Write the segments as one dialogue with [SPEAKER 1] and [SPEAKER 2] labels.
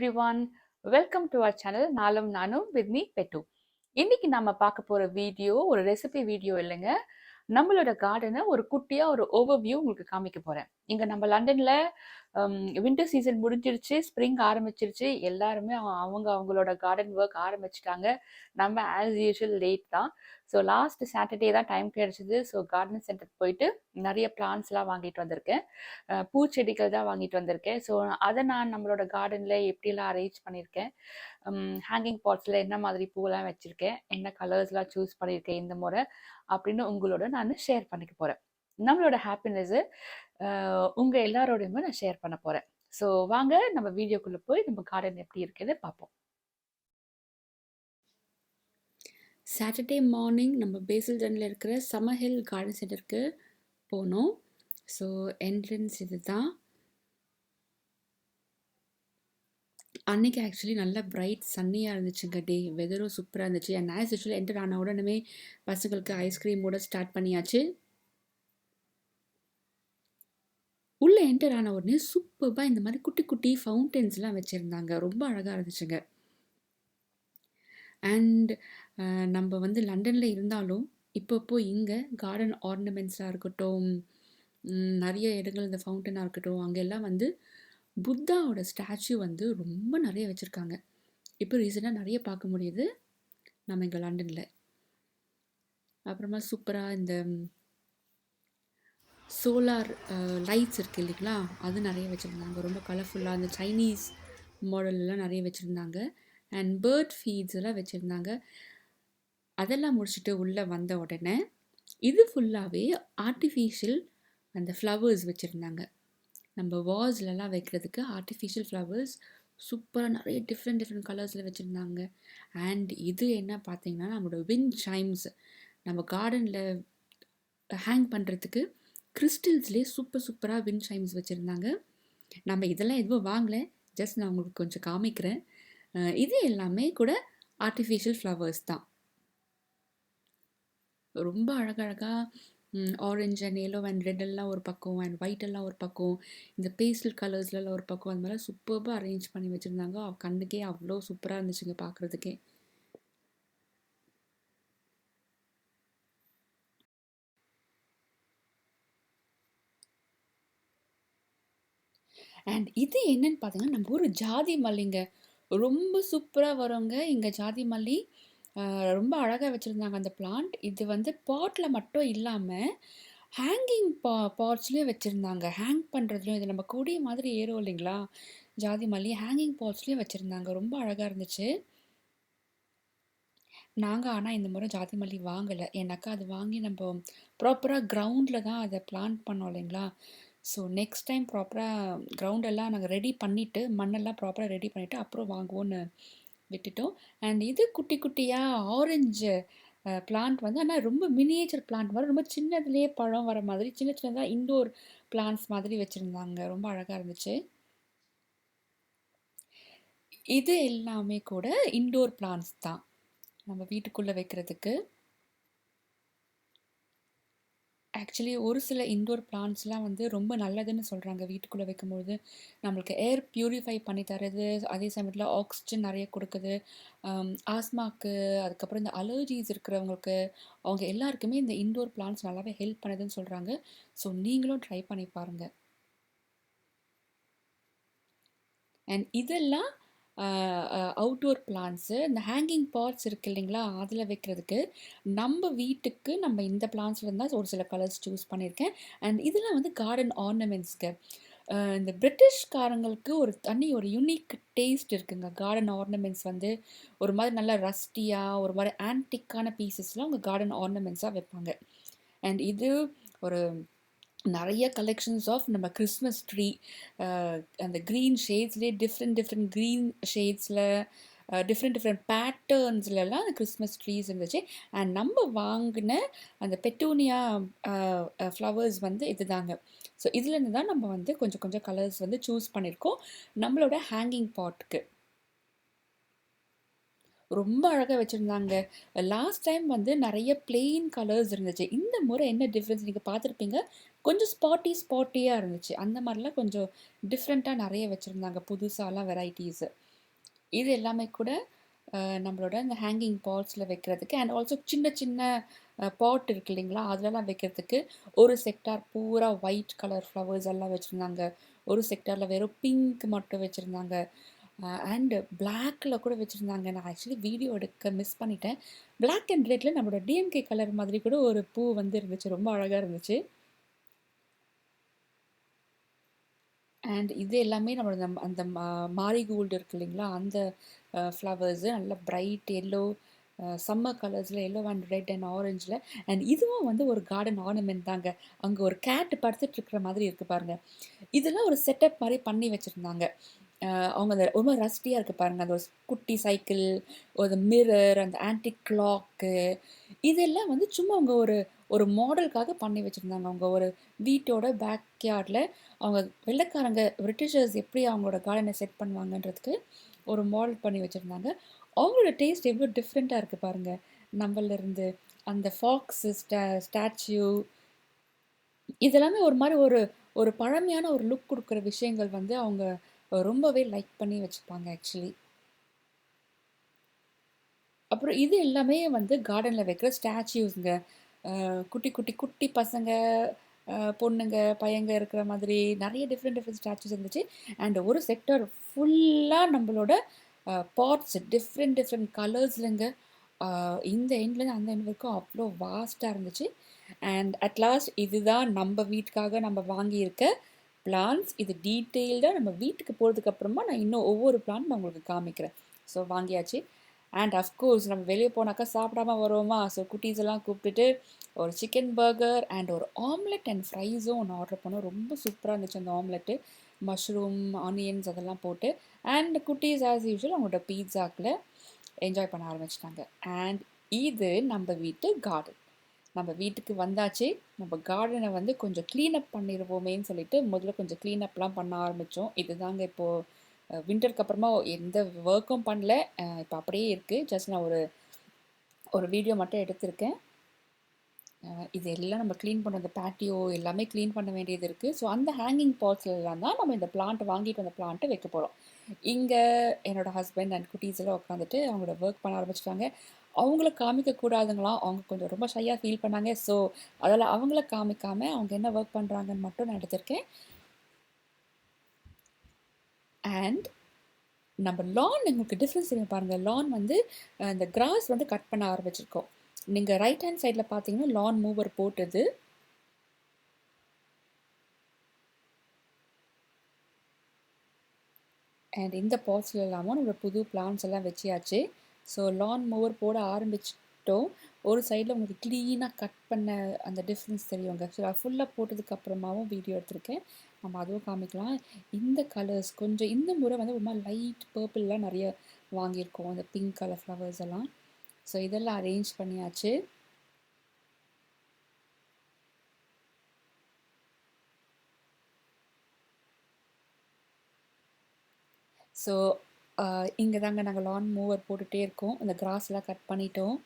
[SPEAKER 1] everyone. Welcome to our channel நாளும் நானும் with me bed. இன்னைக்கு நம்ம பார்க்க போற வீடியோ ஒரு ரெசிபி வீடியோ இல்லைங்க. நம்மளோட கார்டனை ஒரு குட்டியா ஒரு ஓவர்வியூ உங்களுக்கு காமிக்க போறேன். இங்க நம்ம லண்டன்ல வின்டர் சீசன் முடிஞ்சிருச்சு, ஸ்ப்ரிங் ஆரம்பிச்சிருச்சு. எல்லாருமே அவங்களோட கார்டன் ஒர்க் ஆரம்பிச்சிட்டாங்க. நம்ம ஆஸ் யூஷுவல் லேட் தான். ஸோ லாஸ்ட் சாட்டர்டே தான் டைம் கிடைச்சிது. ஸோ கார்டன் சென்டருக்கு போயிட்டு நிறைய பிளான்ஸ்லாம் வாங்கிட்டு வந்திருக்கேன். பூச்செடிகள் தான் வாங்கிட்டு வந்திருக்கேன். ஸோ அதை நான் நம்மளோட கார்டனில் எப்படிலாம் அரேஞ்ச் பண்ணியிருக்கேன், ஹேங்கிங் பாட்ஸில் என்ன மாதிரி பூவெல்லாம் வச்சுருக்கேன், என்ன கலர்ஸ்லாம் சூஸ் பண்ணியிருக்கேன் இந்த முறை அப்படின்னு உங்களோட நான் ஷேர் பண்ணிக்க போகிறேன். நம்மளோட ஹாப்பினஸ்ஸு உங்கள் எல்லாரோடையுமே நான் ஷேர் பண்ண போகிறேன். ஸோ வாங்க நம்ம வீடியோக்குள்ளே போய் நம்ம கார்டன் எப்படி இருக்குன்னு பார்ப்போம். சாட்டர்டே மார்னிங் நம்ம பேசில்டனில் இருக்கிற சம்மர் ஹில் கார்டன் சென்டருக்கு போனோம். ஸோ என்ட்ரன்ஸ் இது தான். அன்றைக்கி ஆக்சுவலி நல்லா பிரைட் சன்னியாக இருந்துச்சுங்க. டே வெதரும் சூப்பராக இருந்துச்சு. அண்ட் ஆஸ் யூஷுவல் என்டர் ஆன உடனே பசங்களுக்கு ஐஸ்கிரீமோட ஸ்டார்ட் பண்ணியாச்சு. உள்ளே என்டர் ஆன உடனே சூப்பராக இந்த மாதிரி குட்டி குட்டி ஃபவுண்டன்ஸ்லாம் வச்சுருந்தாங்க. ரொம்ப அழகாக இருந்துச்சுங்க. அண்ட் நம்ம வந்து லண்டனில் இருந்தாலும் இப்போப்போ இங்கே கார்டன் ஆர்னமெண்ட்ஸாக இருக்கட்டும், நிறைய இடங்கள் இந்த ஃபவுண்டனாக இருக்கட்டும், அங்கெல்லாம் வந்து புத்தாவோட ஸ்டாச்சு வந்து ரொம்ப நிறைய வச்சுருக்காங்க. இப்போ ரீசெண்டாக நிறைய பார்க்க முடியுது நம்ம இங்கே லண்டனில். அப்புறமா சூப்பராக இந்த சோலார் லைட்ஸ் இருக்குது இல்லைங்களா, அது நிறைய வச்சுருந்தாங்க. ரொம்ப கலர்ஃபுல்லாக அந்த சைனீஸ் மாடல்லாம் நிறைய வச்சுருந்தாங்க. அண்ட் பேர்ட் ஃபீட்ஸ் எல்லாம் வச்சுருந்தாங்க. அதெல்லாம் முடிச்சுட்டு உள்ளே வந்த உடனே இது ஃபுல்லாகவே ஆர்டிஃபிஷியல் அந்த ஃப்ளவர்ஸ் வச்சுருந்தாங்க. நம்ம வால்ஸ்லலாம் வைக்கிறதுக்கு ஆர்டிஃபிஷியல் ஃப்ளவர்ஸ் சூப்பராக நிறைய டிஃப்ரெண்ட் கலர்ஸில் வச்சுருந்தாங்க. அண்ட் இது என்ன பார்த்தீங்கன்னா நம்மளோட விண்ட் சைம்ஸ், நம்ம கார்டனில் ஹேங் பண்ணுறதுக்கு கிறிஸ்டல்ஸ்லேயே சூப்பராக விண்ட் சைம்ஸ் வச்சுருந்தாங்க. நம்ம இதெல்லாம் எதுவும் வாங்கலை, ஜஸ்ட் நான் உங்களுக்கு கொஞ்சம் காமிக்கிறேன். இது எல்லாமே கூட ஆர்டிஃபிஷியல் ஃப்ளவர்ஸ் தான். ரொம்ப அழகழகாக orange and yellow and red எல்லாம் ஒரு பக்கம், அண்ட் ஒயிட் எல்லாம் ஒரு பக்கம், இந்த பேஸ்டல் கலர்ஸ்லாம் ஒரு பக்கம், அந்த மாதிரிலாம் சூப்பராக அரேஞ்ச் பண்ணி வச்சுருந்தாங்க. கண்ணுக்கே அவ்வளோ சூப்பராக இருந்துச்சுங்க பார்க்குறதுக்கே. அண்ட் இது என்னன்னு பார்த்தீங்கன்னா நம்ம ஒரு ஜாதி மல்லிங்க. ரொம்ப சூப்பராக வருங்க இங்கே ஜாதி மல்லி. ரொம்ப அழகாக வச்சுருந்தாங்க அந்த பிளான்ட். இது வந்து பாட்டில் மட்டும் இல்லாமல் ஹேங்கிங் பாட்ஸ்லேயும் வச்சுருந்தாங்க. ஹேங் பண்ணுறதுலையும் இது நம்ம கொடி மாதிரி ஏறும் இல்லைங்களா ஜாதி மல்லி, ஹேங்கிங் பாட்ஸ்லேயும் வச்சுருந்தாங்க. ரொம்ப அழகாக இருந்துச்சு. நாங்கள் ஆனால் இந்த முறை ஜாதி மல்லி வாங்கலை. ஏன்னாக்கா அது வாங்கி நம்ம ப்ராப்பராக கிரவுண்டில் தான் அதை பிளான்ட் பண்ணோம் இல்லைங்களா. ஸோ நெக்ஸ்ட் டைம் ப்ராப்பராக கிரவுண்டெல்லாம் நாங்கள் ரெடி பண்ணிவிட்டு, மண்ணெல்லாம் ப்ராப்பராக ரெடி பண்ணிவிட்டு அப்புறம் வாங்குவோன்னு விட்டுட்டோம். அண்ட் இது குட்டி குட்டியாக ஆரஞ்சு பிளான்ட் வந்து ஆனால் ரொம்ப மினியேச்சர் பிளான்ட் மாதிரி, ரொம்ப சின்னதுலேயே பழம் வர மாதிரி சின்ன சின்னதாக இண்டோர் பிளான்ட்ஸ் மாதிரி வச்சுருந்தாங்க. ரொம்ப அழகாக இருந்துச்சு. இது எல்லாமே கூட இண்டோர் பிளான்ட்ஸ் தான் நம்ம வீட்டுக்குள்ளே வைக்கிறதுக்கு. ஆக்சுவலி ஒரு சில இண்டோர் பிளான்ட்ஸ்லாம் வந்து ரொம்ப நல்லதுன்னு சொல்கிறாங்க. வீட்டுக்குள்ளே வைக்கும்பொழுது நம்மளுக்கு ஏர் ப்யூரிஃபை பண்ணி தருது, அதே சமயத்தில் ஆக்சிஜன் நிறைய கொடுக்குது. ஆஸ்மாக்கு, அதுக்கப்புறம் இந்த அலர்ஜிஸ் இருக்கிறவங்களுக்கு, அவங்க எல்லாருக்குமே இந்த இண்டோர் பிளான்ட்ஸ் நல்லாவே ஹெல்ப் பண்ணுதுன்னு சொல்கிறாங்க. ஸோ நீங்களும் ட்ரை பண்ணி பாருங்கள். அண்ட் இதெல்லாம் அவுட்டோர் பிளான்ட்ஸு. இந்த ஹேங்கிங் பாட்ஸ் இருக்குது இல்லைங்களா, அதில் வைக்கிறதுக்கு நம்ம வீட்டுக்கு நம்ம இந்த பிளான்ட்ஸில் இருந்தால் ஒரு சில கலர்ஸ் சூஸ் பண்ணியிருக்கேன். அண்ட் இதெல்லாம் வந்து கார்டன் ஆர்னமெண்ட்ஸ்க்கு. இந்த பிரிட்டிஷ்காரங்களுக்கு ஒரு யூனிக் டேஸ்ட் இருக்குங்க. கார்டன் ஆர்னமெண்ட்ஸ் வந்து ஒரு மாதிரி நல்லா ரஸ்டியாக, ஒரு மாதிரி ஆன்டிக்கான பீசஸ்லாம் அவங்க கார்டன் ஆர்னமெண்ட்ஸாக வைப்பாங்க. அண்ட் இது ஒரு நிறைய கலெக்ஷன்ஸ் ஆஃப் நம்ம கிறிஸ்மஸ் ட்ரீ, அந்த க்ரீன் ஷேட்ஸ்லேயே டிஃப்ரெண்ட் க்ரீன் ஷேட்ஸில் டிஃப்ரெண்ட் பேட்டர்ன்ஸ்லலாம் அந்த கிறிஸ்மஸ் ட்ரீஸ் இருந்துச்சு. அண்ட் நம்ம வாங்கின அந்த பெட்டூனியா ஃப்ளவர்ஸ் வந்து இது தாங்க. ஸோ இதுலேருந்து தான் நம்ம வந்து கொஞ்சம் கலர்ஸ் வந்து சூஸ் பண்ணியிருக்கோம் நம்மளோட ஹேங்கிங் பாட்டுக்கு. ரொம்ப அழகாக வச்சுருந்தாங்க. லாஸ்ட் டைம் வந்து நிறைய பிளெயின் கலர்ஸ் இருந்துச்சு. இந்த முறை என்ன டிஃப்ரென்ஸ் நீங்கள் பார்த்துருப்பீங்க, கொஞ்சம் ஸ்பாட்டியாக இருந்துச்சு. அந்த மாதிரிலாம் கொஞ்சம் டிஃப்ரெண்ட்டாக நிறைய வச்சுருந்தாங்க, புதுசாலாம் வெரைட்டிஸு. இது எல்லாமே கூட நம்மளோட இந்த ஹேங்கிங் பாட்ஸில் வைக்கிறதுக்கு அண்ட் ஆல்சோ சின்ன சின்ன பாட் இருக்கு இல்லைங்களா அதுலலாம் வைக்கிறதுக்கு ஒரு செக்டார் பூரா ஒயிட் கலர் ஃப்ளவர்ஸ் எல்லாம் வச்சுருந்தாங்க. ஒரு செக்டாரில் வெறும் பிங்க் மட்டும் வச்சுருந்தாங்க. அண்டு பிளாக்ல கூட வச்சுருந்தாங்க. நான் ஆக்சுவலி வீடியோ எடுக்க மிஸ் பண்ணிட்டேன். பிளாக் அண்ட் ரெட்ல நம்மளோட டிஎம்கே கலர் மாதிரி கூட ஒரு பூ வந்து இருந்துச்சு. ரொம்ப அழகாக இருந்துச்சு. அண்ட் இது எல்லாமே நம்மளோட அந்த மாரிகோல்டு இருக்கு இல்லைங்களா அந்த ஃப்ளவர்ஸு நல்ல பிரைட் எல்லோ சம்மர் கலர்ஸில் எல்லோ அண்ட் ரெட் அண்ட் ஆரஞ்சில். அண்ட் இதுவும் வந்து ஒரு கார்டன் ஆர்னமெண்ட் தாங்க. அங்கே ஒரு கேட் படுத்துட்டு இருக்கிற மாதிரி இருக்குது பாருங்க. இதெல்லாம் ஒரு செட்டப் மாதிரி பண்ணி வச்சுருந்தாங்க. அவங்க அந்த ரொம்ப ரஸ்டியாக இருக்குது பாருங்கள். அந்த ஒரு குட்டி சைக்கிள், ஒரு மிரர், அந்த ஆன்டிக் கிளாக்கு, இதெல்லாம் வந்து சும்மா அவங்க ஒரு ஒரு மாடலுக்காக பண்ணி வச்சுருந்தாங்க. அவங்க ஒரு வீட்டோட பேக்யார்டில் அவங்க வெள்ளைக்காரங்க பிரிட்டிஷர்ஸ் எப்படி அவங்களோட கார்டனை செட் பண்ணுவாங்கன்றதுக்கு ஒரு மாடல் பண்ணி வச்சுருந்தாங்க. அவங்களோட டேஸ்ட் எவ்வளோ டிஃப்ரெண்ட்டாக இருக்குது பாருங்கள் நம்மளிருந்து. அந்த ஃபாக்ஸு ஸ்டாச்சு இதெல்லாமே ஒரு மாதிரி ஒரு ஒரு பழமையான ஒரு லுக் கொடுக்குற விஷயங்கள் வந்து அவங்க ரொம்பவே லைக் பண்ணி வச்சுப்பாங்க ஆக்சுவலி. அப்புறம் இது எல்லாமே வந்து கார்டனில் வைக்கிற ஸ்டாச்சுஸுங்க. குட்டி குட்டி குட்டி பசங்க, பொண்ணுங்க, பையங்க இருக்கிற மாதிரி நிறைய டிஃப்ரெண்ட் டிஃப்ரெண்ட் ஸ்டாச்சுஸ் இருந்துச்சு. அண்ட் ஒரு செக்டர் ஃபுல்லாக நம்மளோட பாட்ஸ் டிஃப்ரெண்ட் டிஃப்ரெண்ட் கலர்ஸ்லங்க. இந்த எண்ட்லேருந்து அந்த எண்ட் வரைக்கும் அவ்வளோ வாஸ்ட்டாக இருந்துச்சு. அண்ட் அட் லாஸ்ட் இதுதான் நம்ம வீட்டுக்காக நம்ம வாங்கியிருக்க பிளான்ஸ். இது டீட்டெயில்டாக நம்ம வீட்டுக்கு போகிறதுக்கு அப்புறமா நான் இன்னும் ஒவ்வொரு பிளான் நான் உங்களுக்கு காமிக்கிறேன். ஸோ வாங்கியாச்சு. அண்ட் அஃப்கோர்ஸ் நம்ம வெளியே போனாக்கா சாப்பிடாம வருவோமா, ஸோ குட்டீஸ் எல்லாம் கூப்பிட்டுட்டு ஒரு சிக்கன் பர்கர் அண்ட் ஒரு ஆம்லெட் அண்ட் ஃப்ரைஸும் ஒன்று ஆர்டர் பண்ணோம். ரொம்ப சூப்பராக இருந்துச்சு அந்த ஆம்லெட்டு. மஷ்ரூம், ஆனியன்ஸ் அதெல்லாம் போட்டு. அண்ட் குட்டீஸ் ஆஸ் யூஷுவல் அவங்களோட பீட்சாக்கில் என்ஜாய் பண்ண ஆரம்பிச்சிட்டாங்க. அண்ட் இது நம்ம வீட்டு கார்டன். நம்ம வீட்டுக்கு வந்தாச்சு. நம்ம கார்டனை வந்து கொஞ்சம் க்ளீனப் பண்ணிடுவோமேன்னு சொல்லிட்டு முதல்ல கொஞ்சம் க்ளீனப்லாம் பண்ண ஆரம்பித்தோம். இதுதாங்க இப்போது வின்டருக்கு அப்புறமா எந்த ஒர்க்கும் பண்ணல. இப்போ அப்படியே இருக்குது. ஜஸ்ட் நான் ஒரு ஒரு வீடியோ மட்டும் எடுத்திருக்கேன். இது எல்லாம் நம்ம க்ளீன் பண்ண அந்த பேட்டியோ எல்லாமே க்ளீன் பண்ண வேண்டியது இருக்குது. ஸோ அந்த ஹேங்கிங் பாட்ஸ்லாம் தான் நம்ம இந்த பிளான்ட் வாங்கிட்டு வந்த பிளான்ட்டை வைக்க போகிறோம். இங்கே என்னோடய ஹஸ்பண்ட் அண்ட் குட்டீஸ் எல்லாம் உட்காந்துட்டு அவங்களோட ஒர்க் பண்ண ஆரம்பிச்சிட்டாங்க. அவங்கள காமிக்கக்கூடாதுங்களாம். அவங்க கொஞ்சம் ரொம்ப ஷையாக ஃபீல் பண்ணாங்க. ஸோ அதில் அவங்கள காமிக்காமல் அவங்க என்ன ஒர்க் பண்ணுறாங்கன்னு மட்டும் நான் எடுத்திருக்கேன். அண்ட் நம்ம லான் உங்களுக்கு டிஃப்ரென்ஸ் தெரியும் பாருங்கள். லான் வந்து இந்த கிராஸ் வந்து கட் பண்ண ஆரம்பிச்சிருக்கோம். நீங்கள் ரைட் ஹேண்ட் சைடில் பார்த்தீங்கன்னா லான் மூவர் போட்டது. அண்ட் இந்த பாட்ஸில் இல்லாமல் நம்ம புது பிளான்ஸ் எல்லாம் வச்சியாச்சு. ஸோ லான் மூவர் போட ஆரம்பிச்சிட்டோம். ஒரு சைடில் உங்களுக்கு க்ளீனாக கட் பண்ண அந்த டிஃப்ரென்ஸ் தெரியுங்க. ஸோ அது ஃபுல்லாக போட்டதுக்கு அப்புறமாவும் வீடியோ எடுத்திருக்கேன். நம்ம அதுவும் காமிக்கலாம். இந்த கலர்ஸ் கொஞ்சம் இந்த முறை வந்து ரொம்ப லைட் பர்பிள்லாம் நிறைய வாங்கியிருக்கோம். அந்த பிங்க் கலர் ஃப்ளவர்ஸ் எல்லாம். ஸோ இதெல்லாம் அரேஞ்ச் பண்ணியாச்சு. ஸோ இங்கே தாங்க நாங்கள் லான் மூவர் போட்டுகிட்டே இருக்கோம். அந்த கிராஸ்லாம் கட் பண்ணிட்டோம்.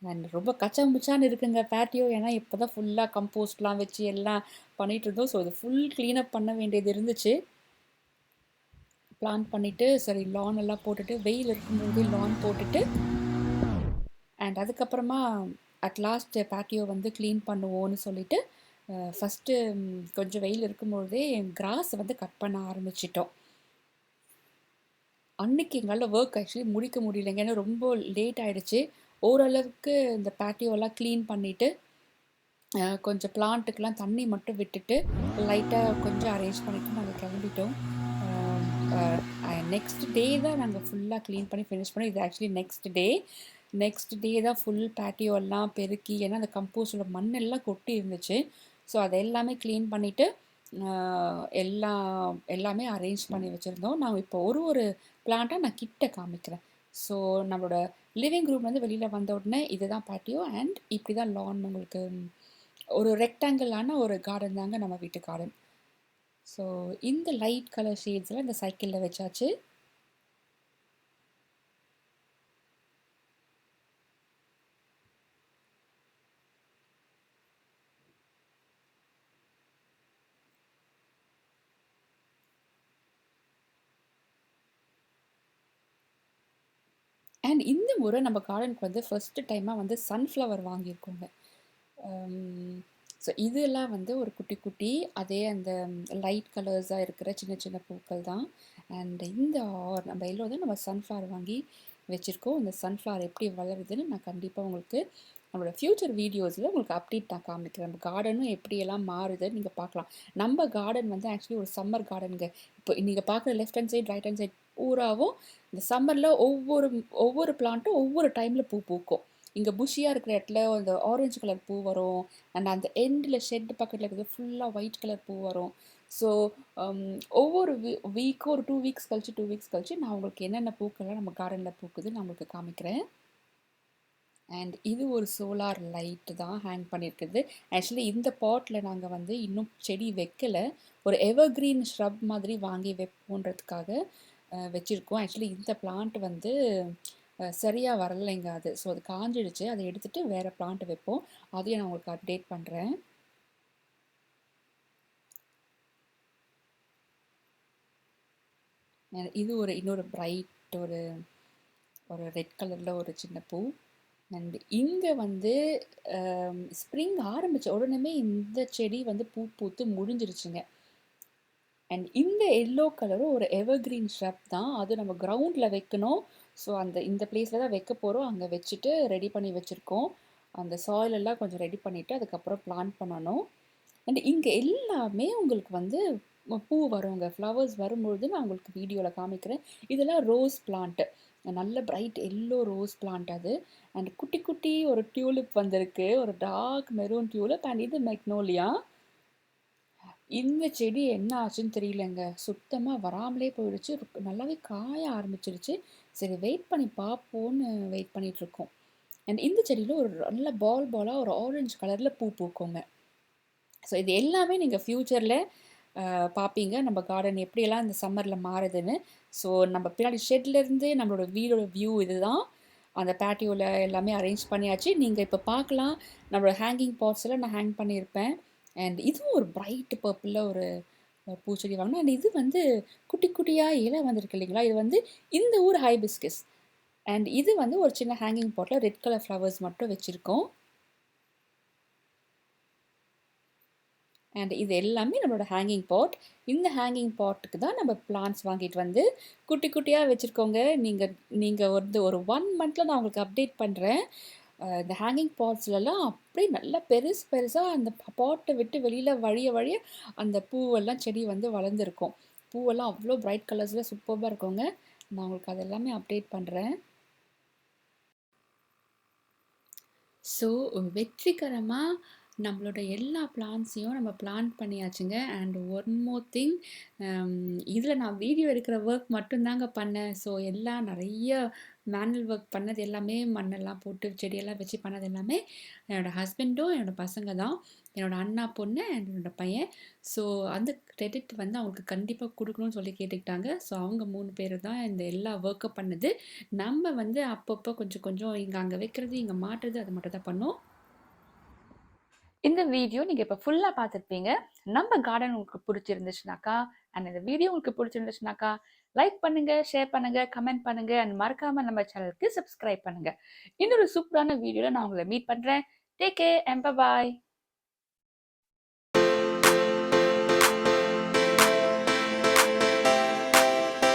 [SPEAKER 1] அண்ட் ரொம்ப கச்சாமுச்சான்னு இருக்குங்க பேட்டியோ. ஏன்னா இப்போ தான் ஃபுல்லாக கம்போஸ்ட்லாம் வச்சு எல்லாம் பண்ணிகிட்டு இருந்தோம். ஸோ இது ஃபுல் க்ளீனப் பண்ண வேண்டியது இருந்துச்சு. பிளான் பண்ணிவிட்டு சரி லான் எல்லாம் போட்டுட்டு வெயில் இருக்கும்போதே லான் போட்டுட்டு அண்ட் அதுக்கப்புறமா அட் லாஸ்ட் பேட்டியோ வந்து க்ளீன் பண்ணுவோன்னு சொல்லிவிட்டு ஃபஸ்ட்டு கொஞ்சம் வெயில் இருக்கும்போதே கிராஸ் வந்து கட் பண்ண ஆரம்பிச்சிட்டோம். அன்னைக்கு எங்களால் ஒர்க் ஆக்சுவலி முடிக்க முடியலைங்க. ஏன்னா ரொம்ப லேட் ஆகிடுச்சு. ஓரளவுக்கு இந்த பேட்டியோலாம் க்ளீன் பண்ணிவிட்டு கொஞ்சம் பிளான்ட்டுக்கெலாம் தண்ணி மட்டும் விட்டுட்டு லைட்டாக கொஞ்சம் அரேஞ்ச் பண்ணிவிட்டு நாங்கள் கிளம்பிட்டோம். நெக்ஸ்ட் டே தான் நாங்கள் ஃபுல்லாக க்ளீன் பண்ணி ஃபினிஷ் பண்ணோம். இது ஆக்சுவலி நெக்ஸ்ட் டே தான் ஃபுல் பேட்டியோ எல்லாம் பெருக்கி, ஏன்னா அந்த கம்போஸ்டோட மண்ணெல்லாம் கொட்டி இருந்துச்சு. ஸோ அதை எல்லாமே க்ளீன் பண்ணிவிட்டு எல்லாமே அரேஞ்ச் பண்ணி வச்சுருந்தோம். நான் இப்போ ஒரு பிளான்ட்டாக நான் கிட்ட காமிக்கிறேன். ஸோ நம்மளோட லிவிங் ரூம்லேருந்து வெளியில் வந்த உடனே இதுதான் பேட்டியோ அண்ட் இப்படி தான் லான் உங்களுக்கு ஒரு ரெக்டாங்கிளான ஒரு கார்டன் தாங்க நம்ம வீட்டு கார்டன். ஸோ இந்த லைட் கலர் ஷேட்ஸில் இந்த சைக்கிளில் வச்சாச்சு. அண்ட் இந்த முறை நம்ம கார்டனுக்கு வந்து ஃபர்ஸ்ட் டைமாக வந்து சன்ஃப்ளவர் வாங்கியிருக்கோங்க. ஸோ இதெல்லாம் வந்து ஒரு குட்டி குட்டி அதே அந்த லைட் கலர்ஸாக இருக்கிற சின்ன சின்ன பூக்கள் தான். அண்ட் இந்த நம்ம எல்லோ தான் நம்ம சன்ஃப்ளவர் வாங்கி வச்சுருக்கோம். இந்த சன்ஃப்ளவர் எப்படி வளருதுன்னு நான் கண்டிப்பாக உங்களுக்கு நம்மளோட ஃப்யூச்சர் வீடியோஸில் உங்களுக்கு அப்டேட் நான் காமிக்கிறேன். நம்ம கார்டனும் எப்படியெல்லாம் மாறுதுன்னு நீங்கள் பார்க்கலாம். நம்ம கார்டன் வந்து ஆக்சுவலி ஒரு சம்மர் கார்டனுங்க. இப்போ நீங்கள் பார்க்குற left hand side right hand side பூராவும் இந்த சம்மரில் ஒவ்வொரு ஒவ்வொரு பிளான்ட்டும் ஒவ்வொரு டைமில் பூ பூக்கும். இங்கே புஷியாக இருக்கிற இடத்துல அந்த ஆரஞ்சு கலர் பூ வரும். அண்ட் அந்த எண்டில் ஷெட் பக்கத்தில் இருக்கிறது ஃபுல்லாக ஒயிட் கலர் பூ வரும். ஸோ ஒவ்வொரு வீக்கும் ஒரு 2 வீக்ஸ் கழிச்சு 2 வீக்ஸ் கழிச்சு நான் உங்களுக்கு என்னென்ன பூக்கள்லாம் நம்ம கார்டனில் பூக்குதுன்னு நான் உங்களுக்கு காமிக்கிறேன். அண்ட் இது ஒரு சோலார் லைட்டு தான் ஹேங் பண்ணியிருக்குது. ஆக்சுவலி இந்த பாட்டில் நாங்கள் வந்து இன்னும் செடி வைக்கலை. ஒரு எவர்க்ரீன் ஷ்ரப் மாதிரி வாங்கி வைப்போன்றதுக்காக வச்சுருக்கோம். ஆக்சுவலி இந்த பிளான்ட் வந்து சரியாக வரலைங்க அது. ஸோ அது காஞ்சிடுச்சு. அதை எடுத்துகிட்டு வேறு பிளான்ட் வைப்போம். அதையும் நான் உங்களுக்கு அப்டேட் பண்ணுறேன். இது இன்னொரு பிரைட் ஒரு ரெட் கலரில் ஒரு சின்ன பூ. அண்ட் இங்கே வந்து ஸ்ப்ரிங் ஆரம்பித்த உடனே இந்த செடி வந்து பூ பூத்து முடிஞ்சிருச்சுங்க. அண்ட் இந்த எல்லோ கலரும் ஒரு எவர்க்ரீன் ஷ்ரப் தான். அது நம்ம கிரவுண்டில் வைக்கணும். ஸோ இந்த பிளேஸில் தான் வைக்க போகிறோம். அங்கே வச்சுட்டு ரெடி பண்ணி வச்சுருக்கோம். அந்த சாயிலெல்லாம் கொஞ்சம் ரெடி பண்ணிவிட்டு அதுக்கப்புறம் பிளான்ட் பண்ணணும். அண்ட் இங்கே எல்லாமே உங்களுக்கு வந்து பூ வருங்க. ஃப்ளவர்ஸ் வரும்பொழுது நான் உங்களுக்கு வீடியோவில் காமிக்கிறேன். இதெல்லாம் ரோஸ் பிளான்ட்டு. நல்ல பிரைட் எல்லோ ரோஸ் பிளான்ட் அது. அண்ட் குட்டி குட்டி ஒரு டியூலிப் வந்திருக்கு. ஒரு டார்க் மெரூன் டியூலிப். அண்ட் இது மெக்னோலியா. இந்த செடி என்ன ஆச்சுன்னு தெரியலங்க. சுத்தமாக வராமலே போயிடுச்சு. நல்லாவே காய ஆரம்பிச்சிருச்சு. சரி வெயிட் பண்ணி பார்ப்போன்னு வெயிட் பண்ணிகிட்ருக்கோம். அண்ட் இந்த செடியில் ஒரு நல்ல பாலாக ஒரு ஆரஞ்சு கலரில் பூ பூக்குங்க. ஸோ இது எல்லாமே நீங்கள் ஃப்யூச்சரில் பார்ப்பீங்க. நம்ம கார்டன் எப்படியெல்லாம் இந்த சம்மரில் மாறுதுன்னு. ஸோ நம்ம பின்னாடி ஷெட்லேருந்து நம்மளோட வீடோட வியூ இது தான். அந்த பேட்டியோவில் எல்லாமே அரேஞ்ச் பண்ணியாச்சு. நீங்கள் இப்போ பார்க்கலாம். நம்மளோட ஹேங்கிங் பாட்ஸ் எல்லாம் நான் ஹேங் பண்ணியிருப்பேன். அண்ட் இதுவும் ஒரு பிரைட் பர்பிளில் ஒரு பூச்செடி வாங்கினேன். அண்ட் இது வந்து குட்டி குட்டியாக இலை வந்திருக்கு இல்லைங்களா. இது வந்து இந்த ஊர் ஹைபிஸ்கஸ். அண்ட் இது வந்து ஒரு சின்ன ஹேங்கிங் பாட்டில் ரெட் கலர் ஃப்ளவர்ஸ் மட்டும் வச்சுருக்கோம். அண்ட் இது எல்லாமே நம்மளோட ஹேங்கிங் பாட். இந்த ஹேங்கிங் பாட்டுக்கு தான் நம்ம பிளான்ட்ஸ் வாங்கிட்டு வந்து குட்டி குட்டியாக வச்சுருக்கோங்க. நீங்கள் வந்து ஒரு 1 மந்தில் நான் உங்களுக்கு அப்டேட் பண்ணுறேன். இந்த ஹேங்கிங் பாட்ஸ்லலாம் அப்படியே நல்லா பெருசாக அந்த பாட்டை விட்டு வெளியில் வழிய அந்த பூவெல்லாம் செடி வந்து வளர்ந்துருக்கும். பூவெல்லாம் அவ்வளோ பிரைட் கலர்ஸில் சூப்பராக இருக்குங்க. நான் உங்களுக்கு அதெல்லாமே அப்டேட் பண்ணுறேன். ஸோ வெற்றிகரமாக நம்மளோட எல்லா பிளான்ஸையும் நம்ம பிளான் பண்ணியாச்சுங்க. அண்ட் ஒன் மோர் திங், இதில் நான் வீடியோ எடுக்கிற ஒர்க் மட்டும்தாங்க பண்ணேன். ஸோ எல்லாம் நிறைய மேனுவல் ஒர்க் பண்ணது எல்லாமே மண்ணெல்லாம் போட்டு செடியெல்லாம் வச்சு பண்ணது எல்லாமே என்னோடய ஹஸ்பண்டும் என்னோடய பசங்க தான். என்னோடய அண்ணா பொண்ணு அண்ட் என்னோடய பையன். ஸோ அந்த கிரெடிட் வந்து அவங்களுக்கு கண்டிப்பாக கொடுக்கணும்னு சொல்லி கேட்டுக்கிட்டாங்க. ஸோ அவங்க 3 பேர் தான் இந்த எல்லா ஒர்க்கை பண்ணது. நம்ம வந்து அப்பப்போ கொஞ்சம் கொஞ்சம் இங்கே அங்கே வைக்கிறது இங்கே மாட்டுறது அது மட்டும் தான் பண்ணோம். இந்த வீடியோ நீங்கள் இப்போ ஃபுல்லாக பார்த்துருப்பீங்க. நம்ம கார்டன் உங்களுக்கு பிடிச்சிருந்துச்சுனாக்கா அண்ட் இந்த வீடியோ உங்களுக்கு பிடிச்சிருந்துச்சுனாக்கா லைக் பண்ணுங்கள், ஷேர் பண்ணுங்கள், கமெண்ட் பண்ணுங்கள் அண்ட் மறக்காமல் நம்ம சேனலுக்கு சப்ஸ்கிரைப் பண்ணுங்கள். இன்னொரு சூப்பரான வீடியோவில் நான் உங்களை மீட் பண்ணுறேன். Take care and by.